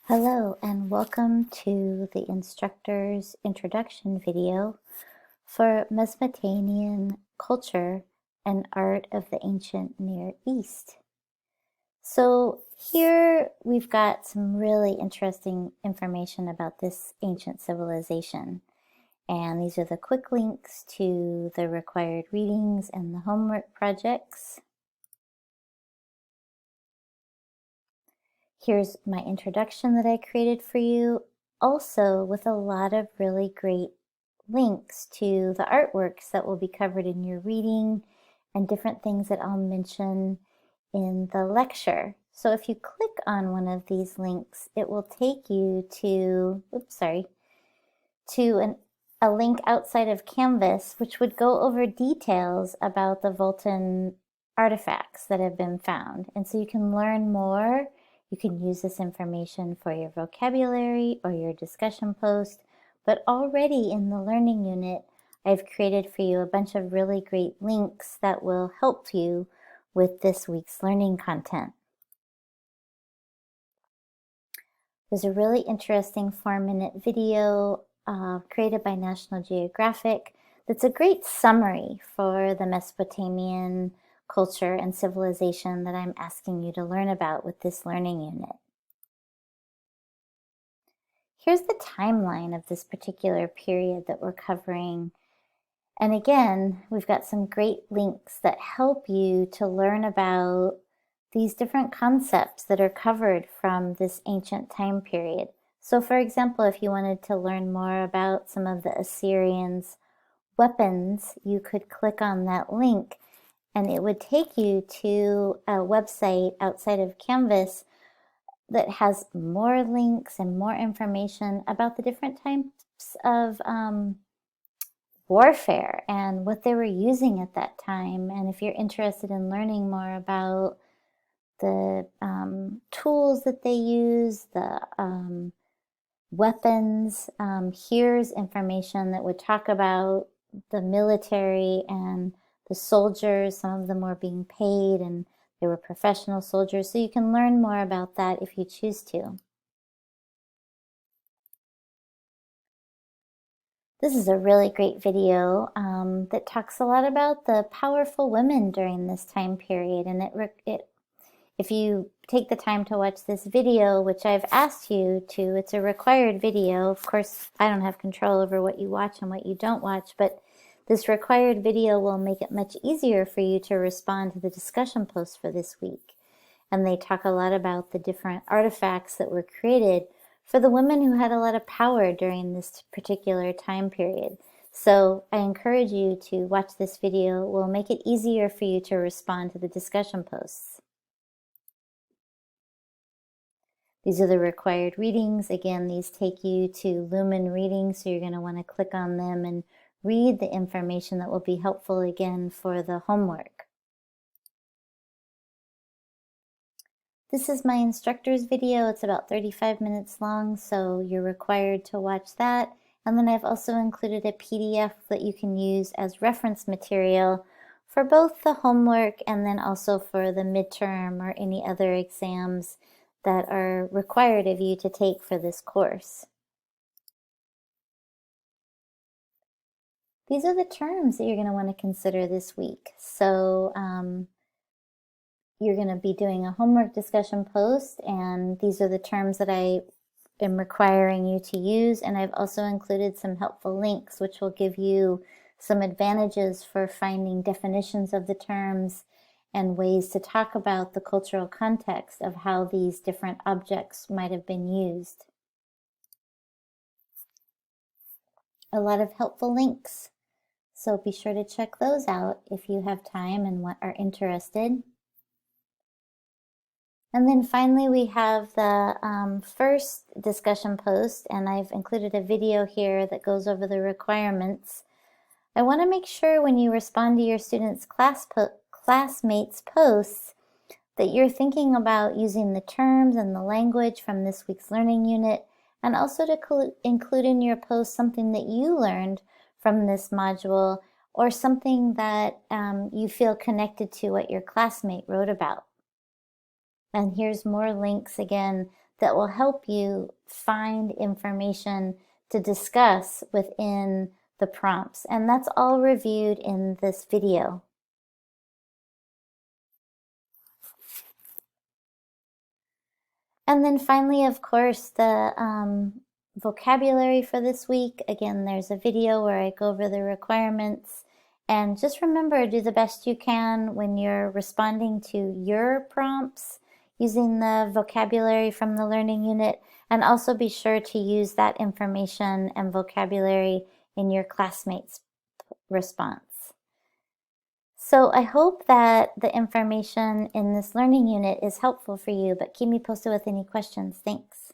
Hello and welcome to the instructor's introduction video for Mesopotamian culture and art of the ancient Near East. So here we've got some really interesting information about this ancient civilization. And these are the quick links to the required readings and the homework projects. Here's my introduction that I created for you, also with a lot of really great links to the artworks that will be covered in your reading and different things that I'll mention in the lecture. So if you click on one of these links, it will take you to, a link outside of Canvas, which would go over details about the Vulcan artifacts that have been found. And so you can learn more. You can use this information for your vocabulary or your discussion post, but already in the learning unit, I've created for you a bunch of really great links that will help you with this week's learning content. There's a really interesting 4-minute video created by National Geographic that's a great summary for the Mesopotamian culture and civilization that I'm asking you to learn about with this learning unit. Here's the timeline of this particular period that we're covering. And again, we've got some great links that help you to learn about these different concepts that are covered from this ancient time period. So for example, if you wanted to learn more about some of the Assyrians' weapons, you could click on that link and it would take you to a website outside of Canvas that has more links and more information about the different types of warfare and what they were using at that time. And if you're interested in learning more about the tools that they use, the weapons, here's information that would talk about the military and the soldiers. Some of them were being paid and they were professional soldiers. So you can learn more about that if you choose to. This is a really great video that talks a lot about the powerful women during this time period. And if you take the time to watch this video, which I've asked you to, it's a required video. Of course, I don't have control over what you watch and what you don't watch, but this required video will make it much easier for you to respond to the discussion posts for this week. And they talk a lot about the different artifacts that were created for the women who had a lot of power during this particular time period. So I encourage you to watch this video. It will make it easier for you to respond to the discussion posts. These are the required readings. Again, these take you to Lumen readings, so you're going to want to click on them and read the information that will be helpful again for the homework. This is my instructor's video. It's about 35 minutes long, so you're required to watch that. And then I've also included a PDF that you can use as reference material for both the homework and then also for the midterm or any other exams that are required of you to take for this course. These are the terms that you're going to want to consider this week. So you're going to be doing a homework discussion post, and these are the terms that I am requiring you to use. And I've also included some helpful links, which will give you some advantages for finding definitions of the terms and ways to talk about the cultural context of how these different objects might have been used. A lot of helpful links, so be sure to check those out if you have time and are interested. And then finally, we have the first discussion post, and I've included a video here that goes over the requirements. I want to make sure when you respond to your students' classmates' posts that you're thinking about using the terms and the language from this week's learning unit, and also to include in your post something that you learned from this module or something that you feel connected to what your classmate wrote about. And here's more links again that will help you find information to discuss within the prompts. And that's all reviewed in this video. And then finally, of course, the vocabulary for this week. Again, there's a video where I go over the requirements. And just remember, do the best you can when you're responding to your prompts using the vocabulary from the learning unit. And also be sure to use that information and vocabulary in your classmates' response. So I hope that the information in this learning unit is helpful for you, but keep me posted with any questions. Thanks.